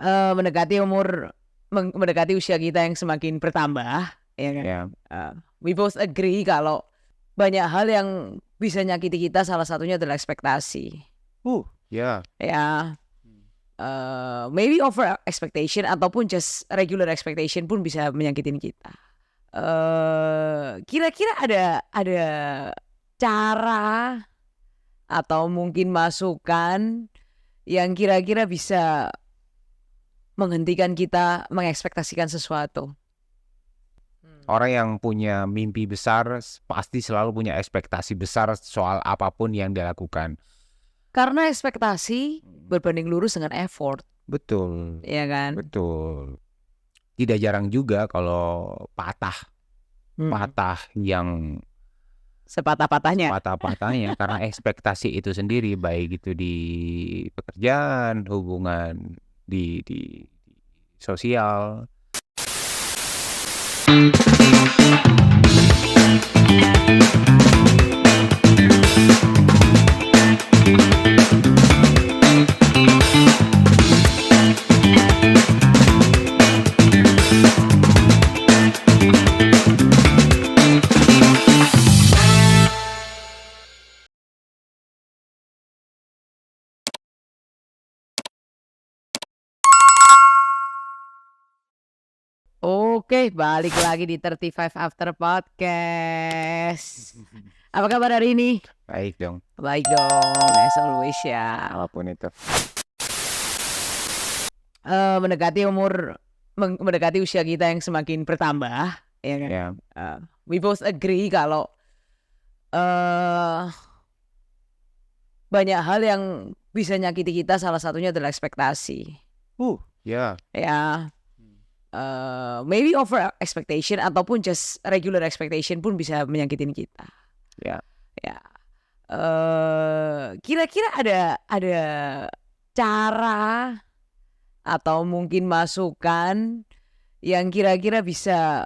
mendekati usia kita yang semakin bertambah, ya kan? Ya, We both agree kalau banyak hal yang bisa nyakiti kita, salah satunya adalah ekspektasi. ya. Ya, maybe over expectation ataupun just regular expectation pun bisa menyakitin kita. Kira-kira ada cara atau mungkin masukan yang kira-kira bisa menghentikan kita mengekspektasikan sesuatu? Orang yang punya mimpi besar pasti selalu punya ekspektasi besar soal apapun yang dia lakukan. Karena ekspektasi berbanding lurus dengan effort, Betul, ya kan? betul. Tidak jarang juga kalau patah yang Sepatah-patahnya. patah-patahnya karena ekspektasi itu sendiri, baik itu di pekerjaan, hubungan di sosial. Oke, balik lagi di 35 After Podcast. Apa kabar hari ini? Baik dong, Baik dong, as always ya. apapun itu. Mendekati usia kita yang semakin bertambah, ya kan? Ya, We both agree kalau banyak hal yang bisa nyakiti kita, salah satunya adalah ekspektasi. ya. Ya, maybe over expectation ataupun just regular expectation pun bisa menyakitin kita. Ya. Kira-kira ada cara atau mungkin masukan yang kira-kira bisa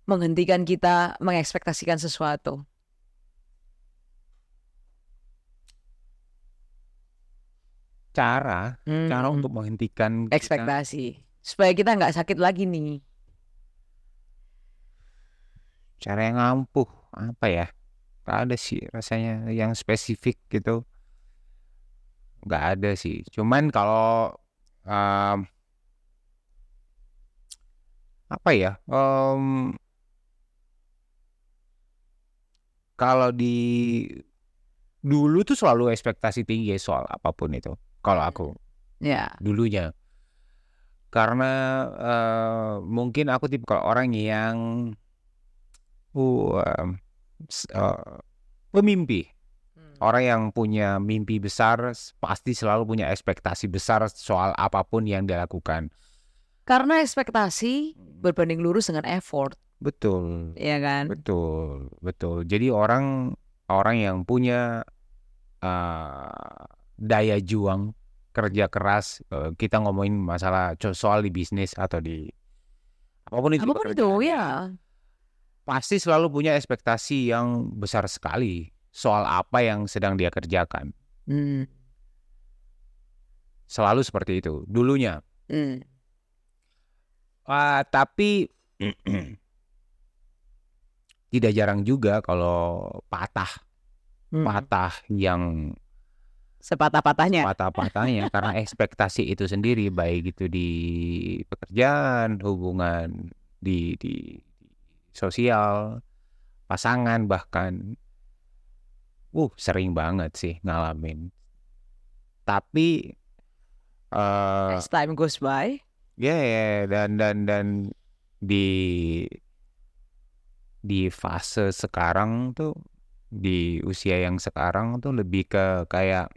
menghentikan kita mengekspektasikan sesuatu? Cara untuk menghentikan ekspektasi supaya kita nggak sakit lagi nih. cara yang ampuh apa ya? Gak ada sih rasanya yang spesifik gitu. Gak ada sih. Cuman kalau apa ya? Kalau di dulu tuh selalu ekspektasi tinggi soal apapun itu. Kalau aku Ya. dulunya, karena mungkin aku tipe kalau orang yang pemimpi. Orang yang punya mimpi besar pasti selalu punya ekspektasi besar soal apapun yang dia lakukan. Karena ekspektasi berbanding lurus dengan effort. Betul. Ya kan? Betul. Jadi orang yang punya daya juang, kerja keras, kita ngomongin masalah soal di bisnis atau di apapun itu ya. pasti selalu punya ekspektasi yang besar sekali soal apa yang sedang dia kerjakan. Selalu seperti itu dulunya. Tapi tidak jarang juga kalau patah yang sepatah-patahnya karena ekspektasi itu sendiri, baik itu di pekerjaan, hubungan di sosial, pasangan bahkan. Sering banget sih ngalamin. Tapi as time goes by, dan di fase sekarang tuh, di usia yang sekarang tuh lebih ke kayak,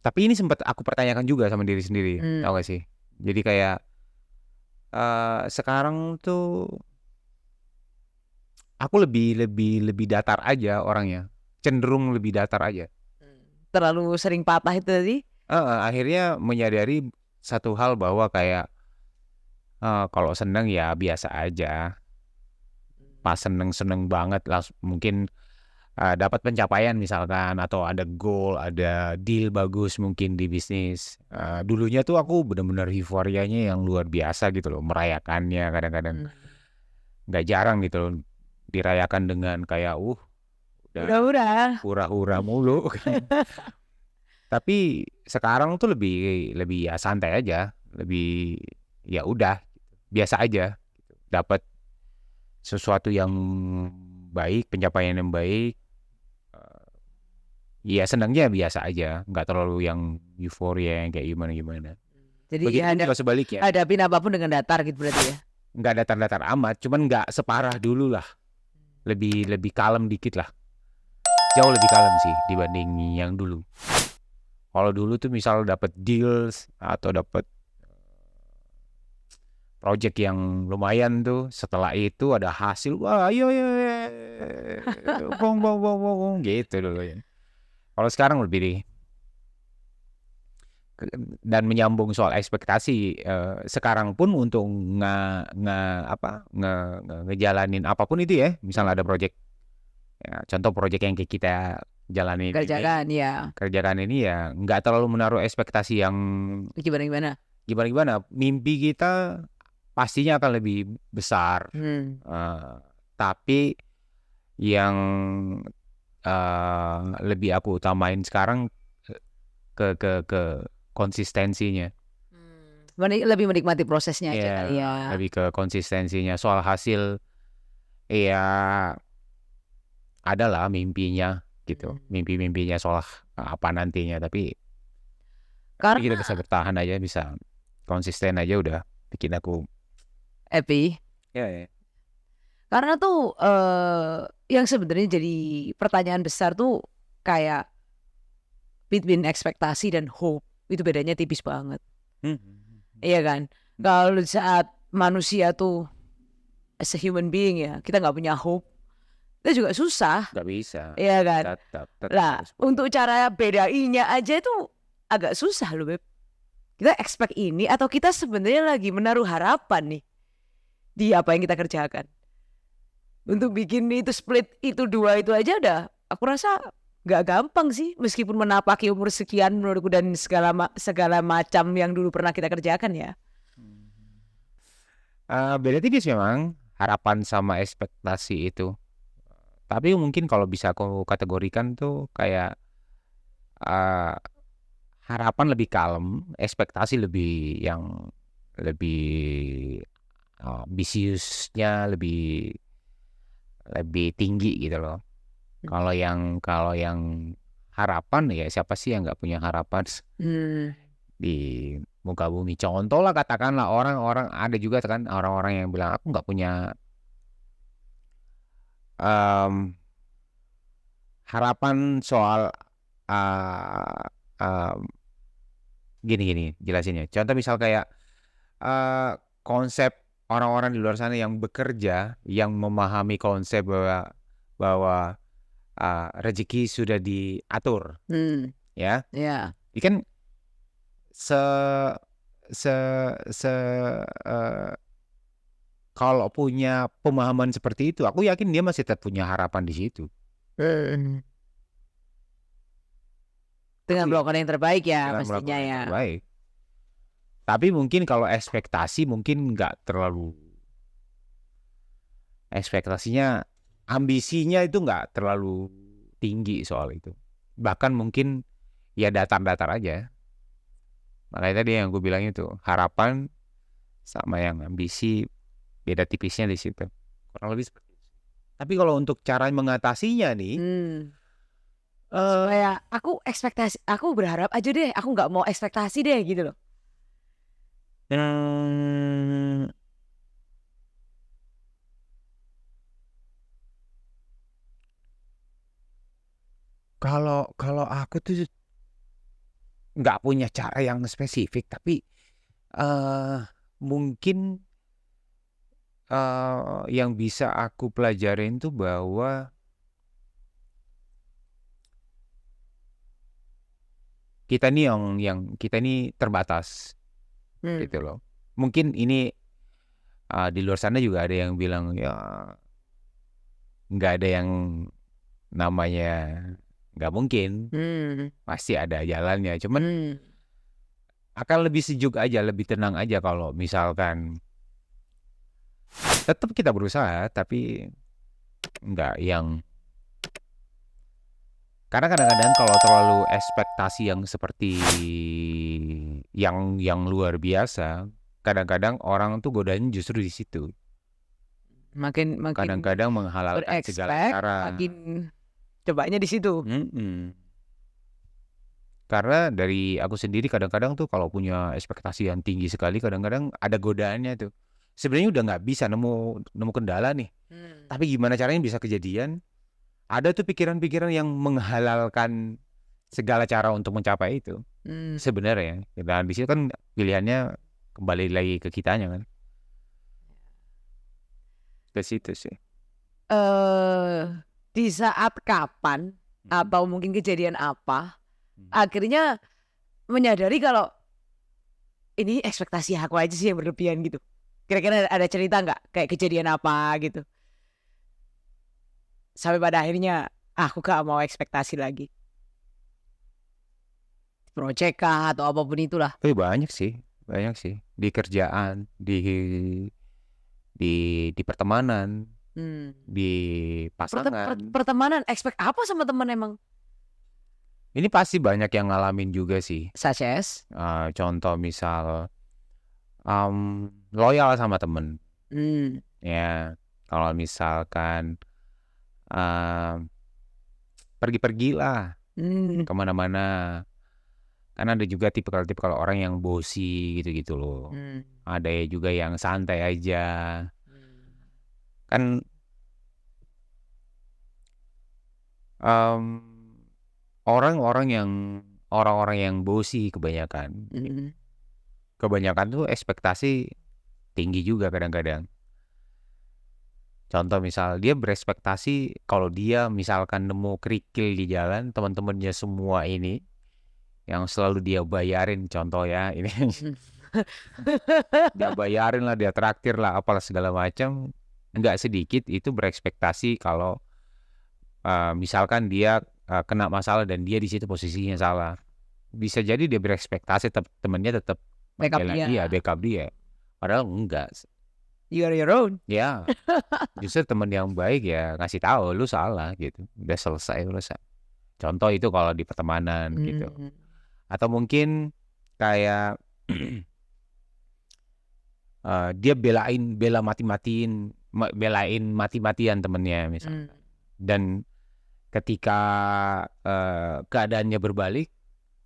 tapi ini sempat aku pertanyakan juga sama diri sendiri, tau gak sih? Jadi kayak sekarang tuh aku lebih datar aja orangnya, cenderung lebih datar aja. Terlalu sering patah itu tadi. Akhirnya menyadari satu hal bahwa kayak kalau seneng ya biasa aja. Pas seneng banget mungkin dapat pencapaian misalkan, atau ada goal, ada deal bagus mungkin di bisnis. Dulunya tuh aku benar-benar euforianya yang luar biasa gitu loh, merayakannya kadang-kadang nggak jarang gitu loh dirayakan dengan kayak udah Udah. hura-hura mulu kan. Tapi sekarang tuh lebih lebih ya santai aja, lebih ya udah biasa aja, dapat sesuatu yang baik, pencapaian yang baik, ya senangnya biasa aja, nggak terlalu yang euforia yang kayak gimana-gimana. Jadi Begitu ya juga sebaliknya, hadapin apapun dengan datar gitu berarti ya. nggak datar-datar amat, cuman nggak separah dulu lah, lebih lebih kalem dikit lah, jauh lebih kalem sih dibanding yang dulu. Kalau dulu tuh misal dapat deals atau dapat project yang lumayan tuh, setelah itu ada hasil, wah ayo ayo, bong bong bong bong bong, gitu dulu ya. Kalau sekarang lebih deh. Dan menyambung soal ekspektasi, sekarang pun untuk ngejalanin apapun itu ya, misalnya ada project, ya, contoh project yang kayak kita jalanin Kerjakan ya. kerjakan ini ya nggak terlalu menaruh ekspektasi yang Gimana? gimana. Mimpi kita pastinya akan lebih besar, tapi yang lebih aku utamain sekarang ke konsistensinya. Lebih menikmati prosesnya aja kali ya. Lebih ke konsistensinya. Soal hasil, ya adalah mimpinya gitu, mimpinya soal apa nantinya. Tapi kita bisa bertahan aja, bisa konsisten aja udah bikin aku happy. ya. Karena tuh yang sebenarnya jadi pertanyaan besar tuh kayak between ekspektasi dan hope itu bedanya tipis banget. Iya kan? Kalau saat manusia tuh as a human being ya, kita nggak punya hope, kita juga susah. Nggak bisa. Iya kan? Tetap Lah, untuk cara bedainya aja itu agak susah loh, Beb. Kita expect ini atau kita sebenarnya lagi menaruh harapan nih di apa yang kita kerjakan. Untuk bikin itu split itu dua itu aja udah aku rasa nggak gampang sih, meskipun menapaki umur sekian menurutku dan segala macam yang dulu pernah kita kerjakan ya. Beda tipis memang harapan sama ekspektasi itu. Tapi mungkin kalau bisa aku kategorikan tuh kayak harapan lebih kalem, ekspektasi lebih ambisiusnya lebih tinggi gitu loh. Kalau yang harapan ya siapa sih yang nggak punya harapan di muka bumi. Contoh lah katakanlah orang-orang, ada juga kan orang-orang yang bilang aku nggak punya harapan soal gini jelasinnya. Contoh misal kayak konsep orang-orang di luar sana yang bekerja, yang memahami konsep bahwa rezeki sudah diatur, ya. Ini kan kalau punya pemahaman seperti itu, aku yakin dia masih tetap punya harapan di situ. Dengan melakukan yang terbaik ya pastinya ya. Terbaik. Tapi mungkin kalau ekspektasi mungkin nggak terlalu, ekspektasinya, ambisinya itu nggak terlalu tinggi soal itu. Bahkan mungkin ya datar-datar aja. Makanya tadi yang gue bilang itu harapan sama yang ambisi beda tipisnya di situ. Kurang lebih seperti itu. Tapi kalau untuk cara mengatasinya nih, supaya aku berharap aja deh, aku nggak mau ekspektasi deh gitu loh. Kalau aku tuh nggak punya cara yang spesifik, tapi mungkin yang bisa aku pelajarin tuh bahwa kita nih kita nih terbatas gitu loh. Mungkin ini di luar sana juga ada yang bilang ya nggak ada yang namanya nggak mungkin, pasti ada jalannya. Cuman akan lebih sejuk aja, lebih tenang aja kalau misalkan tetap kita berusaha, tapi nggak yang, karena kadang-kadang kalau terlalu ekspektasi yang seperti yang luar biasa, kadang-kadang orang tuh godanya justru di situ. Makin Kadang-kadang menghalalkan segala berexpect, cara. makin cobanya di situ. Karena dari aku sendiri kadang-kadang tuh kalau punya ekspektasi yang tinggi sekali, kadang-kadang ada godaannya tuh. Sebenarnya udah nggak bisa nemu kendala nih. Tapi gimana caranya bisa kejadian? Ada tuh pikiran-pikiran yang menghalalkan segala cara untuk mencapai itu. Sebenarnya. Dan di situ kan pilihannya kembali lagi ke kitanya kan. Ke situ sih. Di saat kapan atau mungkin kejadian apa akhirnya menyadari kalau ini ekspektasi aku aja sih yang berlebihan gitu. Kira-kira ada cerita nggak kayak kejadian apa gitu sampai pada akhirnya aku gak mau ekspektasi lagi, project kah atau apapun itulah. Tapi banyak sih di kerjaan, di pertemanan, di pasangan. Pertemanan expect apa sama teman emang? Ini pasti banyak yang ngalamin juga sih. Such as Contoh misal loyal sama temen. Ya, kalau misalkan pergi-pergilah kemana-mana. Kan ada juga tipikal orang yang bosi gitu-gitu loh. Ada juga yang santai aja. Kan orang-orang yang bosi kebanyakan tuh ekspektasi tinggi juga kadang-kadang. Contoh misal dia berekspektasi kalau dia misalkan nemu kerikil di jalan, teman-temannya semua ini yang selalu dia bayarin, contoh ya ini dia bayarin lah, dia traktir lah, apalah segala macam, nggak sedikit itu berekspektasi kalau misalkan dia kena masalah dan dia di situ posisinya salah, bisa jadi dia berekspektasi temannya tetap backup dia. Backup dia, padahal enggak. You are your own. Ya, justru teman yang baik ya ngasih tahu lu salah gitu, udah selesai. Contoh itu kalau di pertemanan gitu. Atau mungkin kayak dia belain mati-matian temennya misalnya. Dan ketika keadaannya berbalik,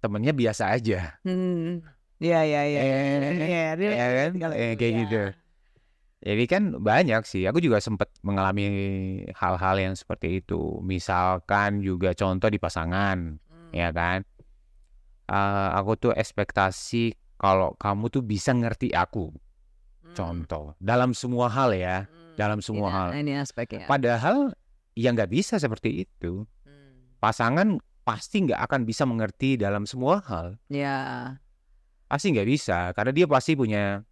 temennya biasa aja. Ya kan? Kayak gitu. Jadi kan banyak sih. Aku juga sempat mengalami hal-hal yang seperti itu. Misalkan juga contoh di pasangan, ya kan? Aku tuh ekspektasi kalau kamu tuh bisa ngerti aku. Contoh dalam semua hal ya, dalam semua hal. Ini aspeknya. Padahal ya nggak bisa seperti itu. Pasangan pasti nggak akan bisa mengerti dalam semua hal. Ya. Pasti nggak bisa, karena dia pasti punya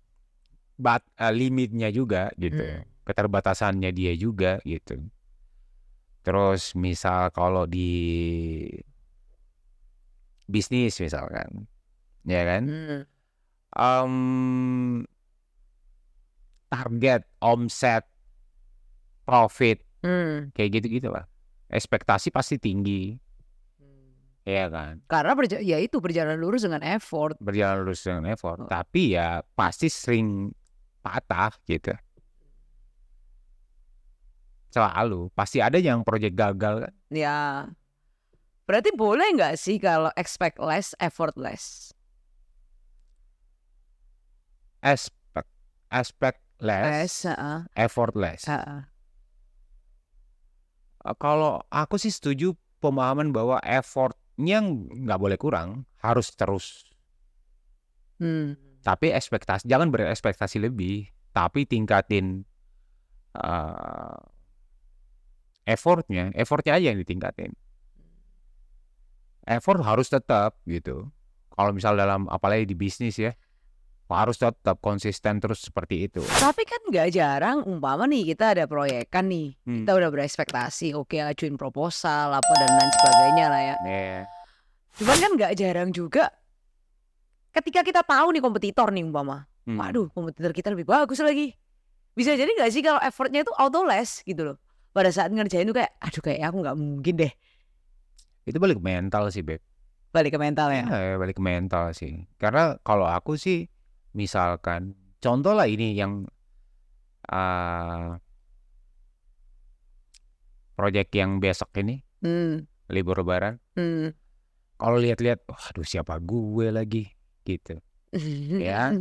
limitnya juga gitu, keterbatasannya dia juga gitu. Terus misal kalau di bisnis misalkan, ya kan, target, omset, profit, kayak gitu-gitu lah. Ekspektasi pasti tinggi, ya kan. Karena itu berjalan lurus dengan effort. Tapi ya pasti sering patah gitu. Selalu pasti ada yang proyek gagal kan. Ya. Berarti boleh nggak sih kalau expect less, effort less? Expect less, effort less. Kalau aku sih setuju pemahaman bahwa effortnya nggak boleh kurang, harus terus. Tapi jangan berekspektasi lebih, tapi tingkatin effortnya aja yang ditingkatin. Effort harus tetap gitu. Kalau misal apalagi di bisnis ya, harus tetap konsisten terus seperti itu. Tapi kan nggak jarang umpama nih kita ada proyekan nih, kita udah berekspektasi, oke ajuin proposal apa dan lain sebagainya lah ya. Cuman kan nggak jarang juga ketika kita tahu nih kompetitor nih umpama, waduh kompetitor kita lebih bagus lagi. Bisa jadi nggak sih kalau effortnya itu auto less gitu loh. Pada saat ngerjain itu kayak, aduh kayak aku nggak mungkin deh. Itu balik ke mental sih, Beb. Balik ke mental ya. Balik ke mental sih. Karena kalau aku sih, misalkan contoh lah ini yang proyek yang besok ini, libur lebaran. Kalau lihat-lihat, waduh siapa gue lagi gitu. Ya.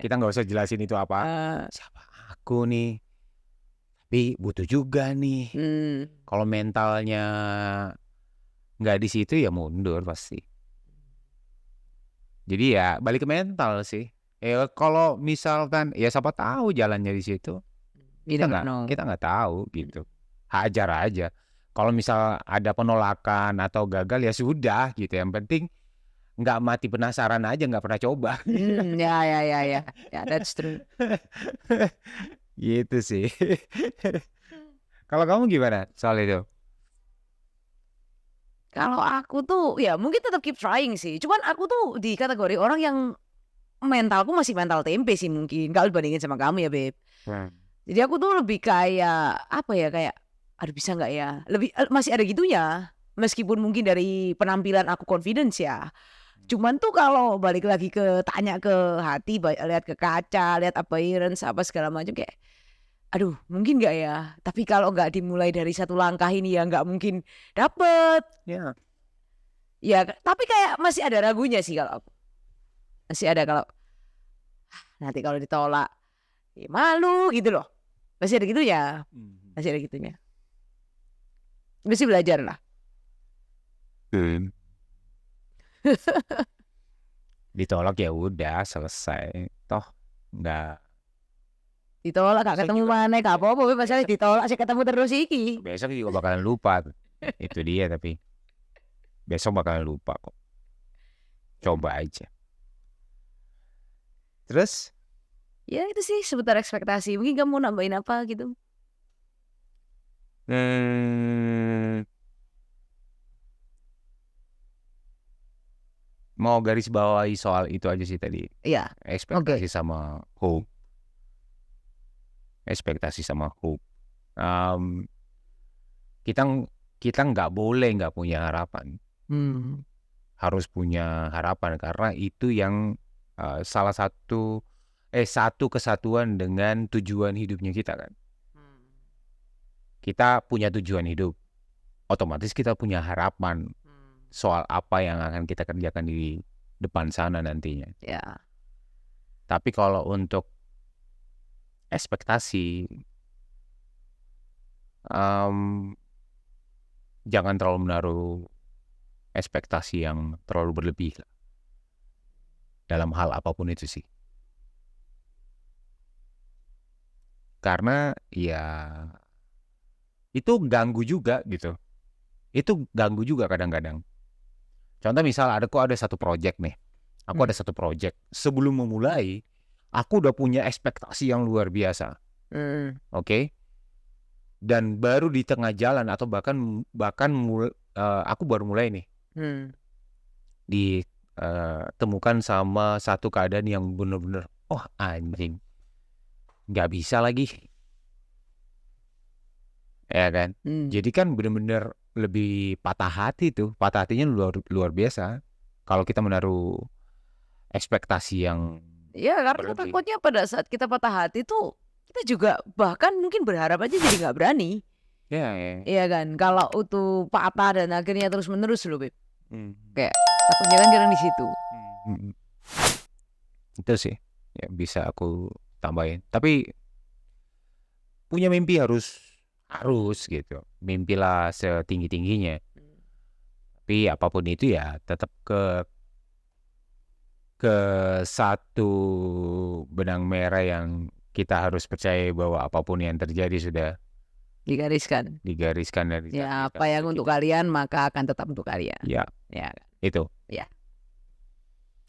Kita nggak usah jelasin itu apa. Siapa aku nih. Tapi butuh juga nih. Kalau mentalnya nggak di situ ya mundur pasti. Jadi ya balik ke mental sih. Kalau misalkan ya siapa tahu jalannya di situ. Kita nggak tahu gitu. Hajar aja. Kalau misal ada penolakan atau gagal ya sudah gitu. Yang penting nggak mati penasaran aja, nggak pernah coba. Ya, that's true. Gitu sih. Kalau kamu gimana soal itu? Kalau aku tuh ya mungkin tetap keep trying sih. Cuman aku tuh di kategori orang yang mentalku masih mental tempe sih mungkin. Kalau dibandingin sama kamu ya, Beb. Jadi aku tuh lebih kayak apa ya, kayak aduh bisa nggak ya? Lebih masih ada gitunya. Meskipun mungkin dari penampilan aku confidence ya. Cuman tuh kalau balik lagi ke tanya ke hati, lihat ke kaca, lihat appearance apa segala macam kayak aduh mungkin nggak ya. Tapi kalau nggak dimulai dari satu langkah ini ya nggak mungkin dapet. Ya tapi kayak masih ada ragunya sih kalau aku. Masih ada kalau nanti kalau ditolak ya malu gitu loh. Masih ada gitunya. Masih ada gitunya. Mesti belajar lah. Ditolak ya udah selesai. Toh nggak ditolak gak ketemu mana gak apa-apa masalah ditolak saya ketemu terus iki. Besok juga bakalan lupa. Itu dia tapi besok bakalan lupa kok. Coba aja. Terus? Ya itu sih seputar ekspektasi. Mungkin kamu mau nambahin apa gitu? Mau garis bawahi soal itu aja sih tadi. Iya. Ekspektasi sama hope. Ekspektasi sama hope. Kita nggak boleh nggak punya harapan. Harus punya harapan karena itu yang salah satu satu kesatuan dengan tujuan hidupnya kita kan. Kita punya tujuan hidup, otomatis kita punya harapan soal apa yang akan kita kerjakan di depan sana nantinya. Ya. Tapi kalau untuk ekspektasi, jangan terlalu menaruh ekspektasi yang terlalu berlebih lah. Dalam hal apapun itu sih. Karena ya itu ganggu juga gitu. Itu ganggu juga kadang-kadang. Contoh misal ada satu project nih. Aku ada satu project. Sebelum memulai, aku udah punya ekspektasi yang luar biasa. Oke? Dan baru di tengah jalan atau bahkan aku baru mulai nih. Ditemukan sama satu keadaan yang bener-bener anjing. Gak bisa lagi. Ya kan? Jadi kan bener-bener lebih patah hati tuh. Patah hatinya luar biasa. Kalau kita menaruh ekspektasi yang ya karena berlebih. takutnya pada saat kita patah hati tuh kita juga bahkan mungkin berharap aja jadi nggak berani. Iya kan? Kalau itu patah dan akhirnya terus menerus loh, Beb. Kayak takutnya kan karena di situ. Itu sih ya bisa aku tambahin. Tapi punya mimpi harus gitu. Mimpilah setinggi-tingginya. Tapi apapun itu ya tetap ke satu benang merah yang kita harus percaya bahwa apapun yang terjadi sudah digariskan dan ya apa yang untuk kalian maka akan tetap untuk kalian. Ya. Itu. Ya.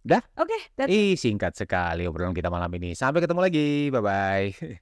Udah? Oke, that's it. Singkat sekali obrolan kita malam ini. Sampai ketemu lagi. Bye-bye.